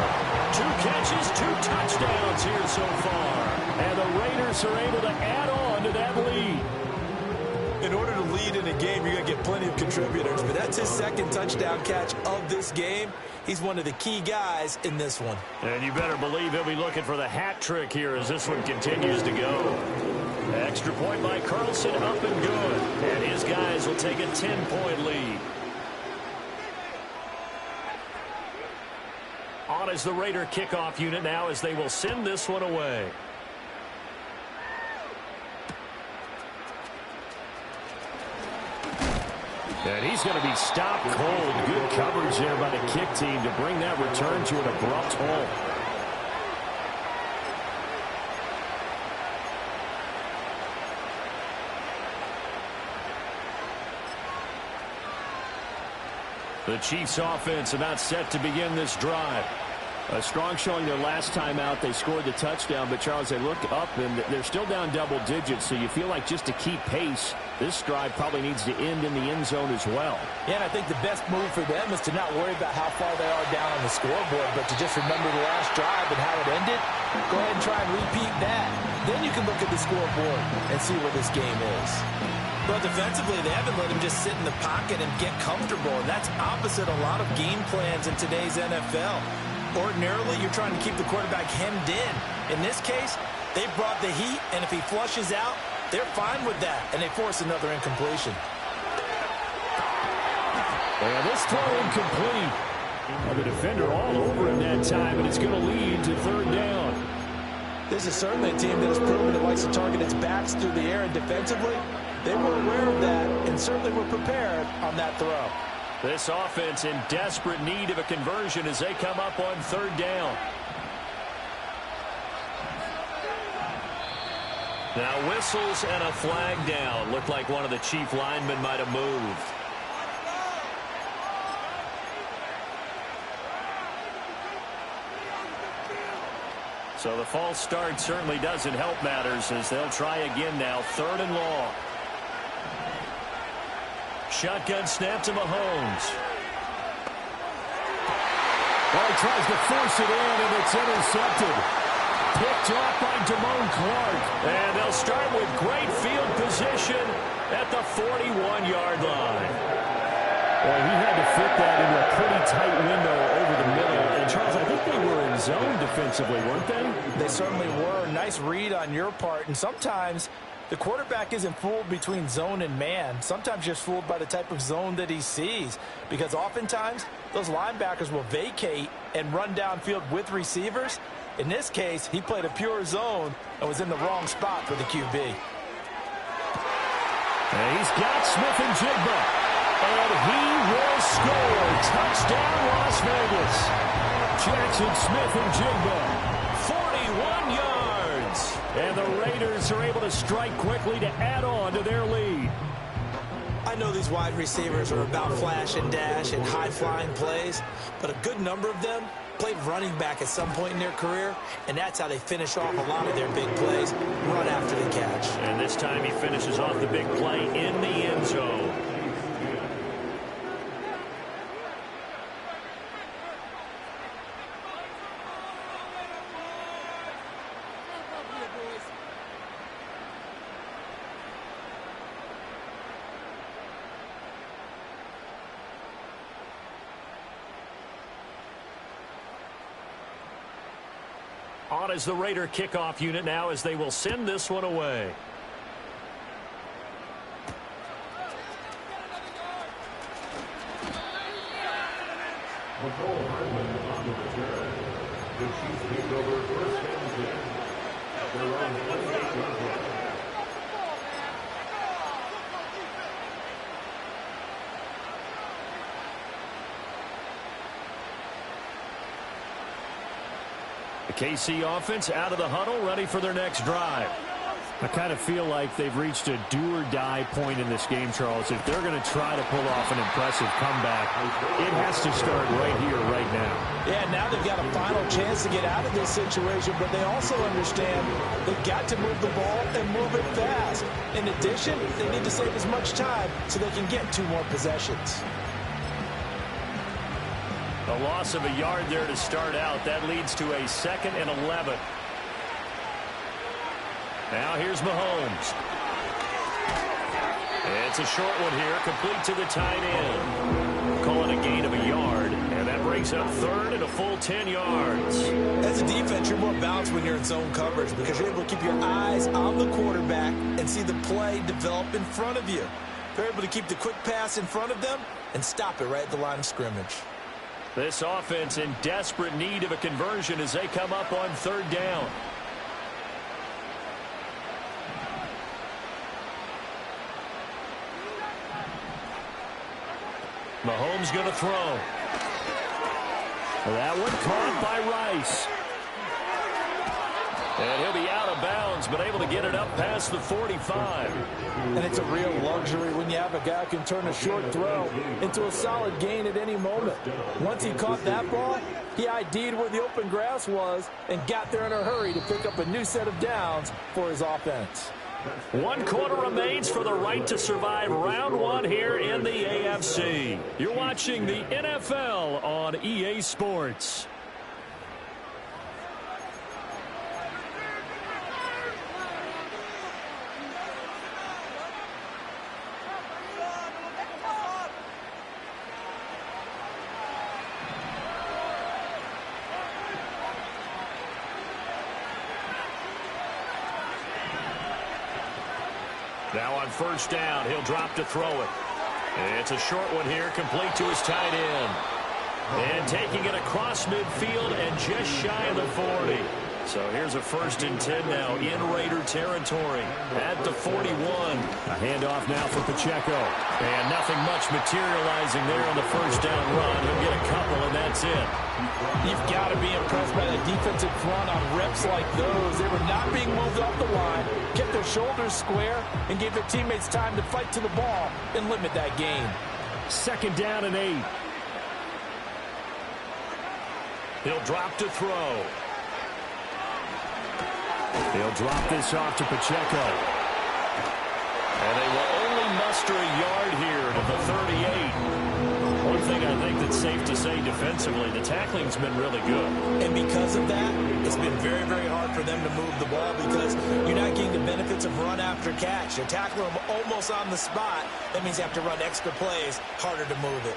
2 catches, 2 touchdowns here so far. And the Raiders are able to add on to that lead. In order to lead in a game, you're going to get plenty of contributors. But that's his 2nd touchdown catch of this game. He's one of the key guys in this one. And you better believe he'll be looking for the hat trick here as this one continues to go. Extra point by Carlson, up and good. And his guys will take a 10-point lead. On is the Raider kickoff unit now as they will send this one away. And he's going to be stopped cold. Good coverage there by the kick team to bring that return to an abrupt halt. The Chiefs offense about set to begin this drive. A strong showing their last time out. They scored the touchdown, but Charles, they look up and they're still down double digits, so you feel like just to keep pace, this drive probably needs to end in the end zone as well. Yeah, and I think the best move for them is to not worry about how far they are down on the scoreboard, but to just remember the last drive and how it ended. Go ahead and try and repeat that. Then you can look at the scoreboard and see where this game is. Well, defensively, they haven't let him just sit in the pocket and get comfortable, and that's opposite a lot of game plans in today's NFL. Ordinarily, you're trying to keep the quarterback hemmed in. In this case, they brought the heat, and if he flushes out, they're fine with that, and they force another incompletion. And this throw incomplete. Well, the defender all over him that time, and it's going to lead to third down. This is certainly a team that has proven it likes to target its backs through the air, and defensively, they were aware of that and certainly were prepared on that throw. This offense in desperate need of a conversion as they come up on third down. Now whistles and a flag down. Looked like one of the Chief linemen might have moved. So the false start certainly doesn't help matters as they'll try again now. Third and long. Shotgun snap to Mahomes. Well, he tries to force it in, and it's intercepted. Picked off by Damone Clark. And they'll start with great field position at the 41-yard line. Well, he had to fit that into a pretty tight window over the middle. And, Charles, I think they were in zone defensively, weren't they? They certainly were. Nice read on your part. And sometimes the quarterback isn't fooled between zone and man. Sometimes you're fooled by the type of zone that he sees, because oftentimes those linebackers will vacate and run downfield with receivers. In this case, he played a pure zone and was in the wrong spot for the QB. And he's got Smith and Jigba. And he will score. Touchdown, Las Vegas. Jackson Smith and Jigba. 41 yards. And the Raiders are able to strike quickly to add on to their lead. I know these wide receivers are about flash and dash and high-flying plays, but a good number of them played running back at some point in their career, and that's how they finish off a lot of their big plays, run after the catch. And this time he finishes off the big play in the end zone. On as the Raider kickoff unit now as they will send this one away. The Chiefs take over first and 10 at their own 28-yard line. The KC offense out of the huddle, ready for their next drive. I kind of feel like they've reached a do-or-die point in this game, Charles. If they're going to try to pull off an impressive comeback, it has to start right here, right now. Yeah, now they've got a final chance to get out of this situation, but they also understand they've got to move the ball and move it fast. In addition, they need to save as much time so they can get 2 more possessions. A loss of a yard there to start out. That leads to a 2nd and 11. Now here's Mahomes. It's a short one here, complete to the tight end. Call it a gain of a yard, and that brings up 3rd and a full 10 yards. As a defense, you're more balanced when you're in zone coverage because you're able to keep your eyes on the quarterback and see the play develop in front of you. They're able to keep the quick pass in front of them and stop it right at the line of scrimmage. This offense in desperate need of a conversion as they come up on 3rd down. Mahomes going to throw. That one caught by Rice. And he'll be out of bounds, but able to get it up past the 45. And it's a real luxury when you have a guy who can turn a short throw into a solid gain at any moment. Once he caught that ball, he ID'd where the open grass was and got there in a hurry to pick up a new set of downs for his offense. 1 quarter remains for the right to survive round 1 here in the AFC. You're watching the NFL on EA Sports. Now on first down, he'll drop to throw it. It's a short one here, complete to his tight end. And taking it across midfield and just shy of the 40. So here's a 1st and 10 now in Raider territory at the 41. A handoff now for Pacheco. And nothing much materializing there on the first down run. He'll get a couple, and that's it. You've got to be impressed by the defensive front on reps like those. They were not being moved off the line, kept their shoulders square, and gave their teammates time to fight to the ball and limit that gain. 2nd down and 8. He'll drop to throw. He'll drop this off to Pacheco. And they will only muster a yard here to the 38. One thing I think that's safe to say defensively, the tackling's been really good. And because of that, it's been very, very hard for them to move the ball because you're not getting the benefits of run after catch. You're tackling them almost on the spot. That means you have to run extra plays, harder to move it.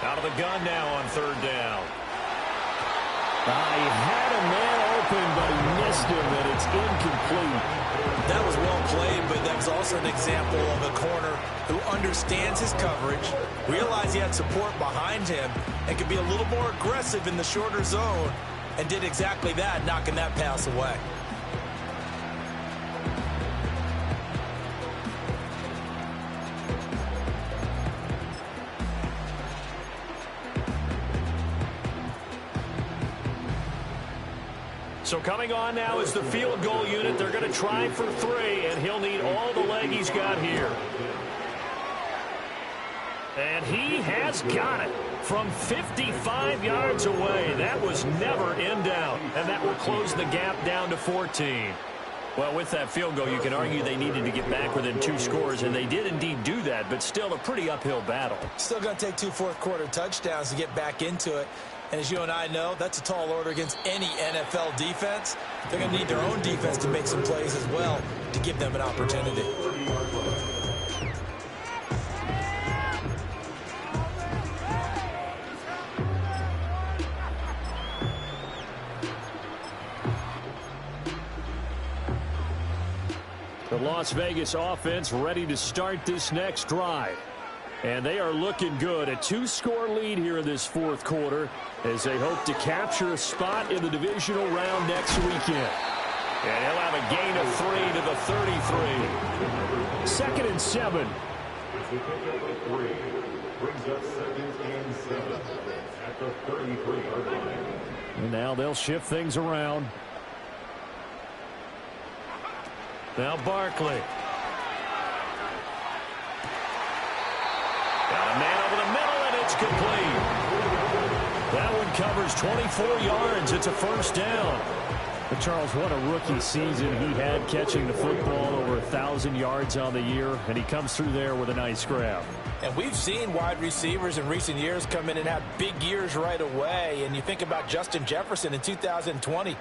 Out of the gun now on 3rd down. He had a man open, but he missed him, and it's incomplete. That was well played, but that was also an example of a corner who understands his coverage, realized he had support behind him, and could be a little more aggressive in the shorter zone, and did exactly that, knocking that pass away. So coming on now is the field goal unit. They're going to try for 3, and he'll need all the leg he's got here. And he has got it from 55 yards away. That was never in doubt, and that will close the gap down to 14. Well, with that field goal, you can argue they needed to get back within 2 scores, and they did indeed do that, but still a pretty uphill battle. Still going to take 2 fourth-quarter touchdowns to get back into it. And as you and I know, that's a tall order against any NFL defense. They're going to need their own defense to make some plays as well to give them an opportunity. The Las Vegas offense ready to start this next drive. And they are looking good. A 2-score lead here in this 4th quarter as they hope to capture a spot in the divisional round next weekend. And he'll have a gain of 3 to the 33. 2nd and 7. Brings up 2nd and 7 at the 33-yard line. And now they'll shift things around. Now Barkley. Got a man over the middle, and it's complete. That one covers 24 yards. It's a 1st down. But Charles, what a rookie season he had catching the football, over 1,000 yards on the year, and he comes through there with a nice grab. And we've seen wide receivers in recent years come in and have big years right away. And you think about Justin Jefferson in 2020.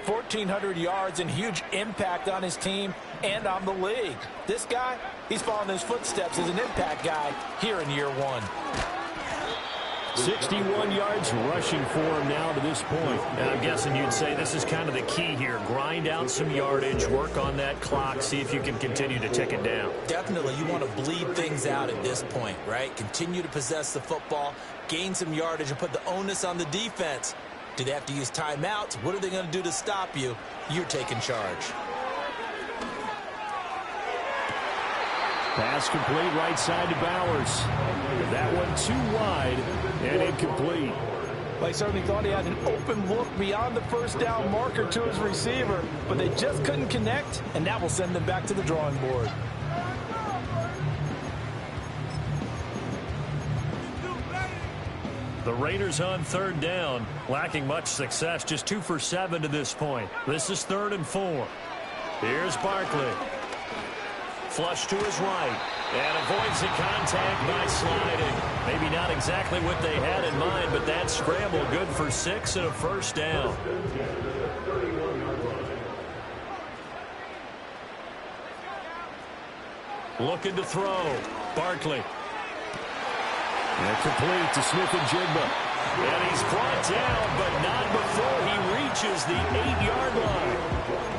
1,400 yards and huge impact on his team and on the league. This guy, he's following his footsteps as an impact guy here in year 1. 61 yards rushing for him now to this point. And I'm guessing you'd say this is kind of the key here. Grind out some yardage, work on that clock, see if you can continue to tick it down. Definitely, you want to bleed things out at this point, right? Continue to possess the football, gain some yardage, and put the onus on the defense. Do they have to use timeouts? What are they going to do to stop you? You're taking charge. Pass complete right side to Bowers. That one too wide and incomplete. They certainly thought he had an open look beyond the first down marker to his receiver, but they just couldn't connect, and that will send them back to the drawing board. The Raiders on third down, lacking much success, just 2 for 7 to this point. This is 3rd and 4. Here's Barkley. Flush to his right. And avoids the contact by sliding. Maybe not exactly what they had in mind, but that scramble good for 6 and a first down. Looking to throw. Barkley. And complete to Smith-Njigba. And he's brought down, but not before he reaches the 8-yard line.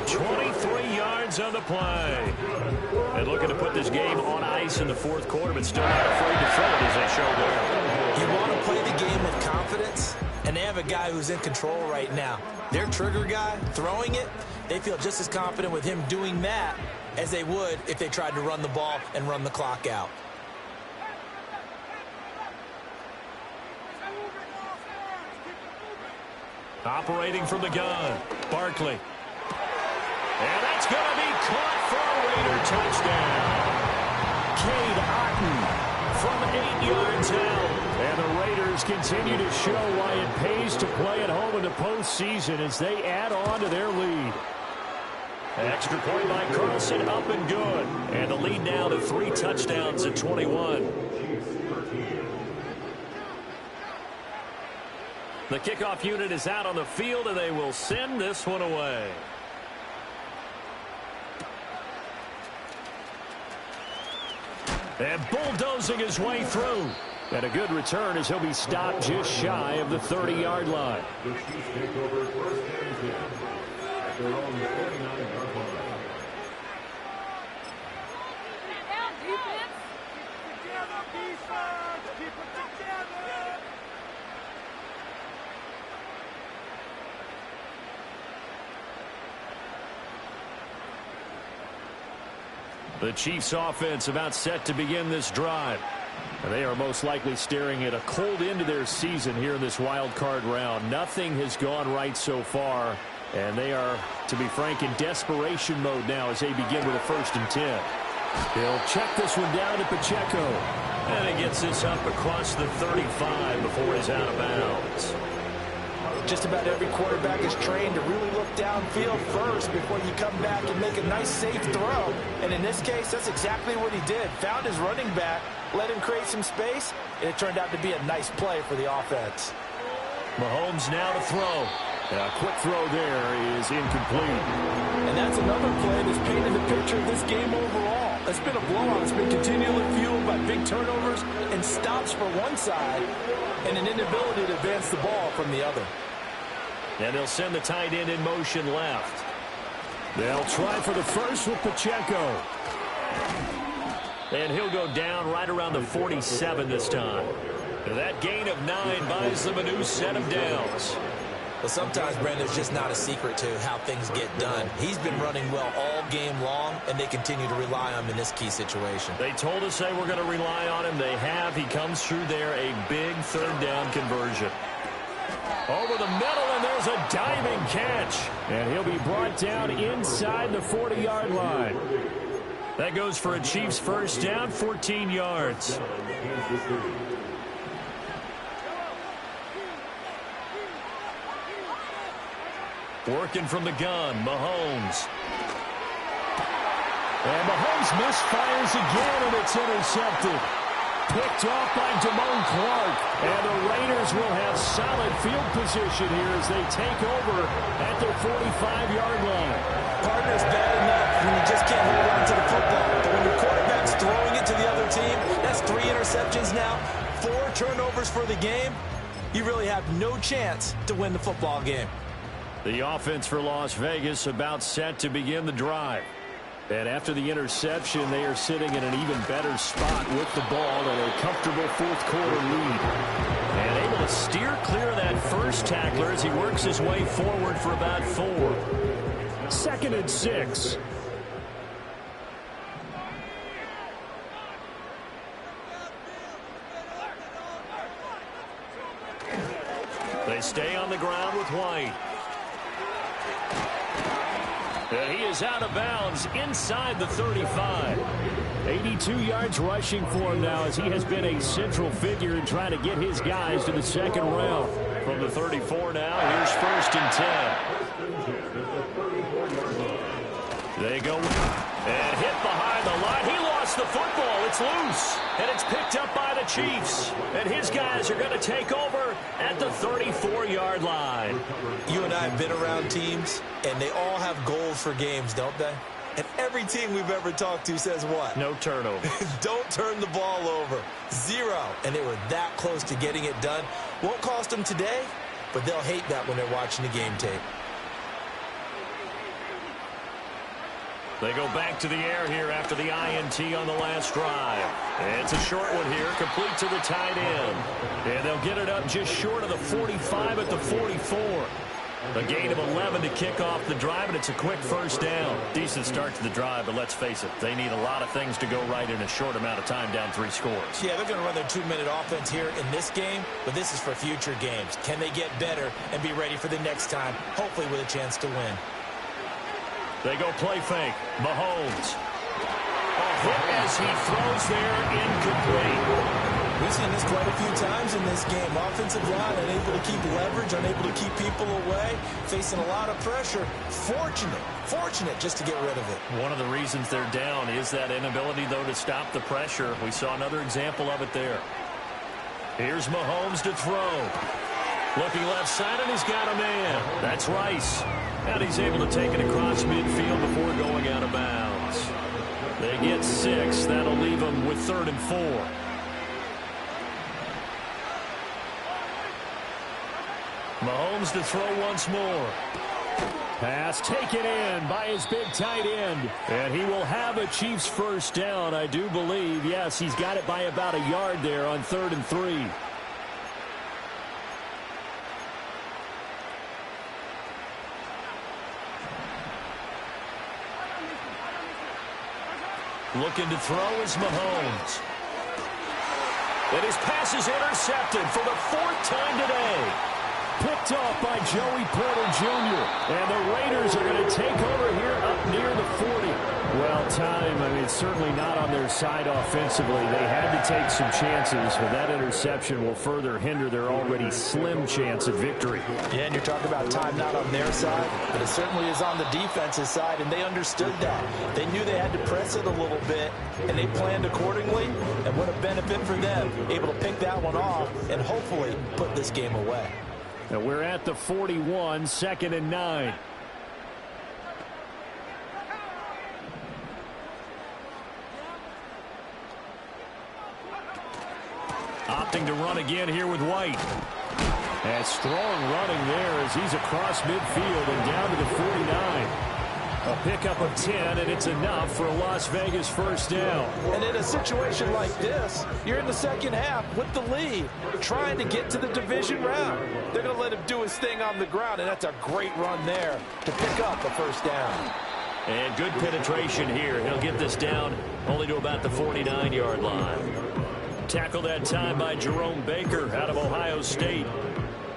23 yards on the play. And looking to put this game on ice in the 4th quarter, but still not afraid to throw it as they show there. You want to play the game with confidence, and they have a guy who's in control right now. Their trigger guy, throwing it, they feel just as confident with him doing that as they would if they tried to run the ball and run the clock out. Operating from the gun, Barkley. And that's going to be caught for a Raider touchdown. Cade Otton from 8 yards out. And the Raiders continue to show why it pays to play at home in the postseason as they add on to their lead. An extra point by Carlson, up and good. And the lead now to 3 touchdowns at 21. The kickoff unit is out on the field, and they will send this one away. And bulldozing his way through. And a good return as he'll be stopped just shy of the 30-yard line. The Chiefs take over 1st and 10 at their own 49-yard line. The Chiefs offense about set to begin this drive. And they are most likely staring at a cold end to their season here in this wild card round. Nothing has gone right so far. And they are, to be frank, in desperation mode now as they begin with a 1st and 10. He'll check this one down to Pacheco. And he gets this up across the 35 before he's out of bounds. Just about every quarterback is trained to really look downfield first before you come back and make a nice, safe throw. And in this case, that's exactly what he did. Found his running back, let him create some space, and it turned out to be a nice play for the offense. Mahomes now to throw. And a quick throw there is incomplete. And that's another play that's painted the picture of this game overall. It's been a blowout. It's been continually fueled by big turnovers and stops for one side and an inability to advance the ball from the other. And they'll send the tight end in motion left. They'll try for the first with Pacheco. And he'll go down right around the 47 this time. That gain of 9 buys them a new set of downs. Well, sometimes, Brandon, there's just not a secret to how things get done. He's been running well all game long, and they continue to rely on him in this key situation. They told us they were going to rely on him. They have. He comes through there, a big 3rd down conversion. Over the middle, and there's a diving catch. And he'll be brought down inside the 40-yard line. That goes for a Chiefs 1st down, 14 yards. Working from the gun, Mahomes. And Mahomes misfires again, and it's intercepted. Picked off by Damone Clark. And the Raiders will have solid field position here as they take over at their 45-yard line. Partner's bad enough when you just can't hold on to the football. But when your quarterback's throwing it to the other team, that's 3 interceptions now, 4 turnovers for the game. You really have no chance to win the football game. The offense for Las Vegas about set to begin the drive. And after the interception, they are sitting in an even better spot with the ball and a comfortable 4th quarter lead. And able to steer clear of that first tackler as he works his way forward for about 4. 2nd and 6. stay on the ground with White. And he is out of bounds inside the 35. 82 yards rushing for him now as he has been a central figure in trying to get his guys to the second round. From the 34 now, here's 1st and 10. They go and hit behind the line. He lost the football. It's loose. And it's picked up by the Chiefs. And his guys are going to take over at the 34-yard line. You and I have been around teams, and they all have goals for games, don't they? And every team we've ever talked to says what? No turnover. Don't turn the ball over. 0. And they were that close to getting it done. Won't cost them today, but they'll hate that when they're watching the game tape. They go back to the air here after the INT on the last drive. It's a short one here, complete to the tight end. And they'll get it up just short of the 45 at the 44. A gain of 11 to kick off the drive, and it's a quick 1st down. Decent start to the drive, but let's face it, they need a lot of things to go right in a short amount of time, down 3 scores. Yeah, they're going to run their 2-minute offense here in this game, but this is for future games. Can they get better and be ready for the next time, hopefully with a chance to win? They go play fake. Mahomes. A hit as he throws there, incomplete. We've seen this quite a few times in this game. Offensive line unable to keep leverage, unable to keep people away, facing a lot of pressure. Fortunate just to get rid of it. One of the reasons they're down is that inability, though, to stop the pressure. We saw another example of it there. Here's Mahomes to throw. Looking left side, and he's got a man. That's Rice. And he's able to take it across midfield before going out of bounds. They get 6. That'll leave them with 3rd and 4. Mahomes to throw once more. Pass taken in by his big tight end. And he will have a Chiefs 1st down, I do believe. Yes, he's got it by about a yard there on 3rd and 3. Looking to throw is Mahomes. And his pass is intercepted for the 4th time today. Picked off by Joey Porter Jr. And the Raiders are going to take over here up near the 40. Well, time, I mean, it's certainly not on their side offensively. They had to take some chances, but that interception will further hinder their already slim chance at victory. Yeah, and you're talking about time not on their side, but it certainly is on the defensive side, and they understood that. They knew they had to press it a little bit, and they planned accordingly, and what a benefit for them, able to pick that one off and hopefully put this game away. Now we're at the 41, 2nd and 9. Opting to run again here with White. And strong running there as he's across midfield and down to the 49. A pickup of 10, and it's enough for a Las Vegas 1st down. And in a situation like this, you're in the second half with the lead, trying to get to the division round. They're going to let him do his thing on the ground, and that's a great run there to pick up the 1st down. And good penetration here. He'll get this down only to about the 49-yard line. Tackled that time by Jerome Baker out of Ohio State.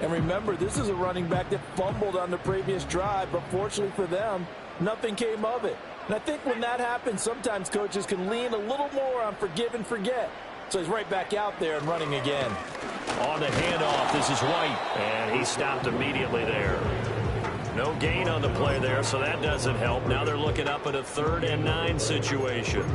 And remember, this is a running back that fumbled on the previous drive, but fortunately for them, nothing came of it. And I think when that happens, sometimes coaches can lean a little more on forgive and forget. So he's right back out there and running again. On the handoff, this is White, and he stopped immediately there. No gain on the play there, so that doesn't help. Now they're looking up at a 3rd and 9 situation.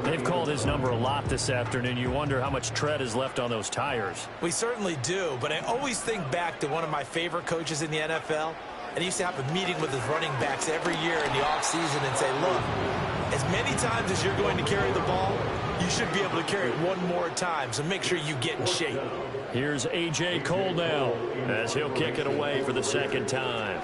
They've called his number a lot this afternoon. You wonder how much tread is left on those tires. We certainly do, but I always think back to one of my favorite coaches in the NFL. And he used to have a meeting with his running backs every year in the offseason and say, look, as many times as you're going to carry the ball, you should be able to carry it one more time, so make sure you get in shape. Here's A.J. Cole now as he'll kick it away for the 2nd time.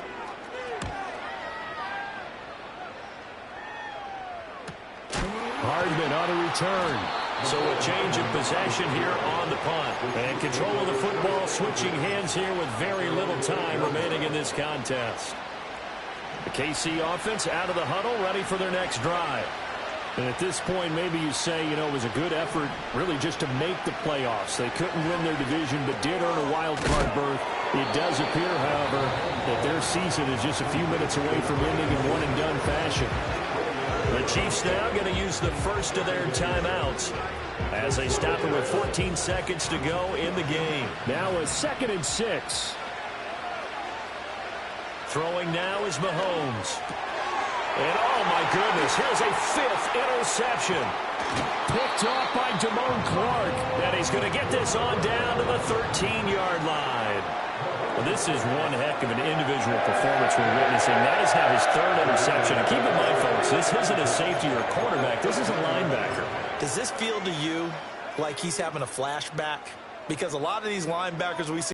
Hardman on a return. So a change of possession here on the punt. And control of the football switching hands here with very little time remaining in this contest. The KC offense out of the huddle, ready for their next drive. And at this point, maybe you say, you know, it was a good effort really just to make the playoffs. They couldn't win their division, but did earn a wild card berth. It does appear, however, that their season is just a few minutes away from ending in one-and-done fashion. The Chiefs now going to use the first of their timeouts as they stop it with 14 seconds to go in the game. Now a 2nd and 6. Throwing now is Mahomes. And oh my goodness, here's a 5th interception. Picked off by Damone Clark. And he's going to get this on down to the 13-yard line. Well, this is one heck of an individual performance we're witnessing. That is now his 3rd interception. And keep in mind, folks, this isn't a safety or a quarterback. This is a linebacker. Does this feel to you like he's having a flashback? Because a lot of these linebackers we see